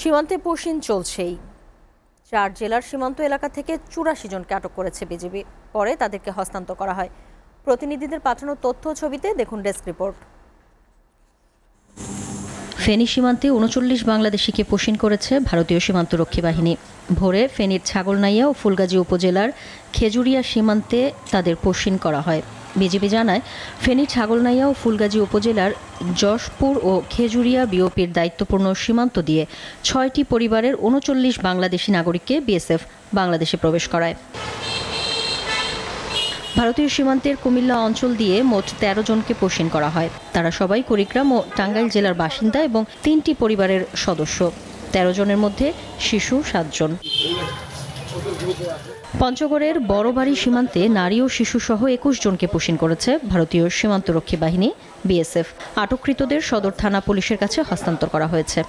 সীমান্তে পুশিন চলছেই। 4 জেলার সীমান্ত এলাকা থেকে 84 জনকে আটক করেছে বিজিবি। পরে তাদেরকে হস্তান্তর করা হয়। প্রতিনিধিদের পাঠানো তথ্য ছবিতে দেখুন ডেস্ক রিপোর্ট। ফেনী সীমান্তে 39 বাংলাদেশিকে পুশিন করেছে ভারতীয় সীমান্তরক্ষী বাহিনী। ভোরে ফেনীর ছাগলনাইয়া ও ফুলগাজী উপজেলার খেজুরিয়া সীমান্তে তাদের পুশিন করা হয়। বিজিবি জানায়, ফেনীর ছাগলনাইয়া ও ফুলগাজী উপজেলার যশপুর ও খেজুরিয়া বিওপির দায়িত্বপূর্ণ সীমান্ত দিয়ে 6টি পরিবারের 39 বাংলাদেশি নাগরিককে বিএসএফ বাংলাদেশে প্রবেশ করায়। ভারতীয় সীমান্তের কুমিল্লা অঞ্চল দিয়ে মোট 13 জনকে পুশিন করা হয়। তারা সবাই কুড়িগ্রাম ও টাঙ্গাইল জেলার বাসিন্দা এবং 3টি পরিবারের সদস্য। 13 জনের মধ্যে শিশু 7 জন। পঞ্চগড়ের বড়বাড়ি সীমান্তে নারী ও শিশুসহ 21 জনকে পুশিন করেছে ভারতীয় সীমান্তরক্ষী বাহিনী বিএসএফ। আটককৃতদের সদর থানা পুলিশের কাছে হস্তান্তর করা হয়েছে।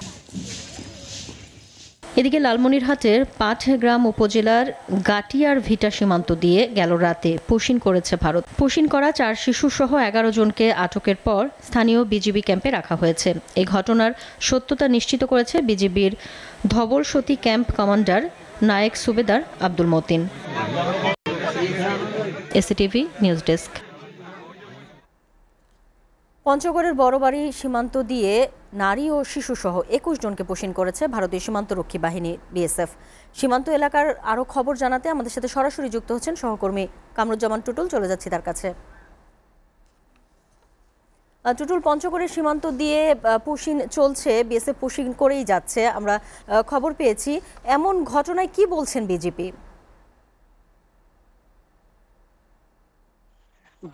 এদিকে লালমনিরহাটের পাটগ্রাম উপজেলার গাটিয়ার ভিটা সীমান্ত দিয়ে গেল রাতে পুশিন করেছে ভারত। পুশিন করা 4 শিশুসহ 11 জনকে আটকের পর স্থানীয় বিজিবি ক্যাম্পে রাখা হয়েছে। এই ঘটনার সত্যতা নিশ্চিত করেছে বিজিবির ধবলসতী ক্যাম্প কমান্ডার নায়েক সুবেদার আব্দুল মতিন। এসিটিভি news desk. পঞ্চগড়ের বড়বাড়ি সীমান্ত দিয়ে নারী ও শিশুসহ 21 জনকে পুশিন করেছে ভারতীয় সীমান্তরক্ষী বাহিনী বিএসএফ। সীমান্ত এলাকার আরও খবর জানাতে আমাদের সাথে সরাসরি যুক্ত হচ্ছেন সহকর্মী কামরুজ্জামান টুটুল। চলে যাচ্ছি তার কাছে। টুটুল, পঞ্চগড়ের সীমান্ত দিয়ে পুশিন চলছে, বিএসএফ পুশিন করেই যাচ্ছে, আমরা খবর পেয়েছি। এমন ঘটনায় কি বলছেন বিজিবি?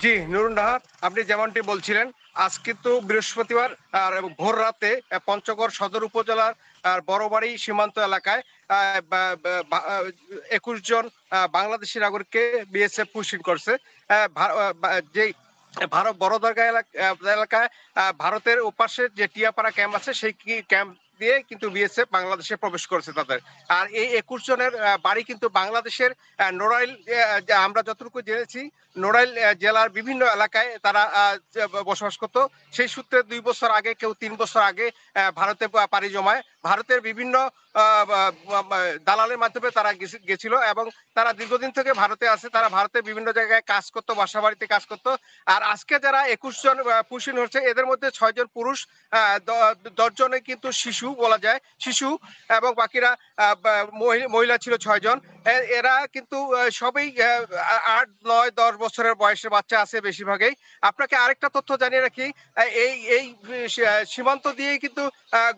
জি নুরুন নাহার, আপনি যেমনটি বলছিলেন, আজ কিন্তু বৃহস্পতিবার ভোর রাতে পঞ্চগড় সদর উপজেলার বড়বাড়ি সীমান্ত এলাকায় 21 জন বাংলাদেশি নাগরিককে বিএসএফ পুশিন করছে। যে ভারত বড়দরগা এলাকায় ভারতের ওপাশে যে টিয়াপাড়া ক্যাম্প আছে, সেই ক্যাম্প দিয়ে কিন্তু বিএসএফ বাংলাদেশে প্রবেশ করেছে তাদের। আর এই 21 জনের বাড়ি কিন্তু বাংলাদেশের নড়াইল, আমরা যতটুকু জেনেছি নড়াইল জেলার বিভিন্ন এলাকায় তারা বসবাস করত। সেই সূত্রে 2 বছর আগে, কেউ 3 বছর আগে ভারতে পাড়ি জমায়। ভারতের বিভিন্ন দালালের মাধ্যমে তারা গেছিল এবং তারা দীর্ঘদিন থেকে ভারতে আছে। তারা ভারতে বিভিন্ন জায়গায় কাজ করতো, বাসা বাড়িতে কাজ করতো। আর আজকে যারা 21 জন পুশিন হচ্ছে, এদের মধ্যে 6 জন পুরুষ, 10 জনে কিন্তু শিশু বলা যায়, শিশু, এবং বাকিরা মহিলা ছিল 6 জন। এরা কিন্তু সবই 8, 9, 10 বছরের বয়সের বাচ্চা আছে বেশিরভাগই। আপনাকে আরেকটা তথ্য জানিয়ে রাখি, এই সীমান্ত দিয়েই কিন্তু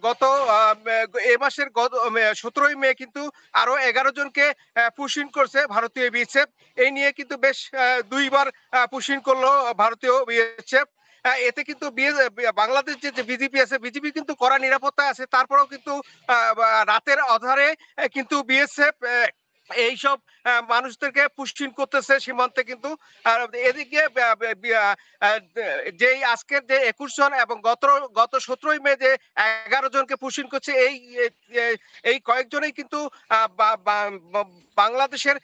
গত এ মাসের 17ই মে কিন্তু আরো 11 জনকে পুশিন করছে ভারতীয় বিএসএফ। এই নিয়ে কিন্তু বেশ 2 বার পুশিন করলো ভারতীয় বিএসএফ। এতে কিন্তু বাংলাদেশ যে বিজিবি আছে, বিজিবি কিন্তু কড়া নিরাপত্তায় আছে। তারপরেও কিন্তু রাতের আঁধারে কিন্তু বিএসএফ এইসব মানুষদেরকে পুশিন করতেছে সীমান্তে কিন্তু। এদিকে যে আজকের যে 21 জন এবং গত 17ই মে যে 11 জনকে পুশিন করছে, এই কয়েকজনেই কিন্তু বাংলাদেশের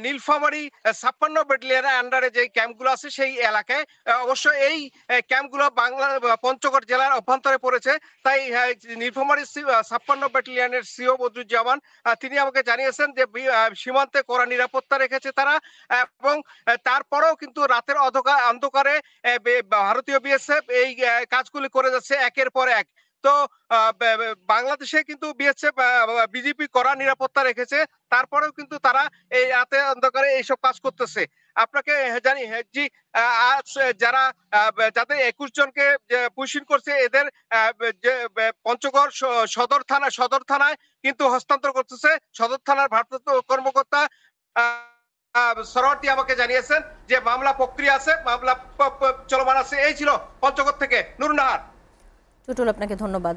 নীলফামারী 56 ব্যাটালিয়নের আন্ডারে যে ক্যাম্পগুলো আছে সেই এলাকায়। অবশ্য এই ক্যাম্পগুলো পঞ্চগড় জেলার অভ্যন্তরে পড়েছে। তাই নীলফামারী 56 ব্যাটালিয়নের সিও বদরুজ্জামান তিনি আমাকে জানিয়েছেন যে সীমান্তে কড়া নিরাপত্তা রেখেছে তারা, এবং তারপরেও কিন্তু রাতের অন্ধকারে ভারতীয় বিএসএফ এই কাজগুলি করে যাচ্ছে একের পর এক। তো বাংলাদেশে কিন্তু বিএসএফ বিজিবি কড়া নিরাপত্তা রেখেছে, তারপরেও কিন্তু তারা এই রাতে অন্ধকারে এইসব কাজ করতেছে। আপনাকে জানি জি, যারা যাদের 21 জনকে পুশিন করছে, এদের পঞ্চগড় সদর থানায় কিন্তু হস্তান্তর করতেছে। সদর থানার ভারপ্রাপ্ত কর্মকর্তা সরোয়ার্দী আমাকে জানিয়েছেন যে মামলা প্রক্রিয়া আছে, মামলা চলমান আছে। এই ছিল পঞ্চগড় থেকে নুরুন নাহার। টুটুল, আপনাকে ধন্যবাদ।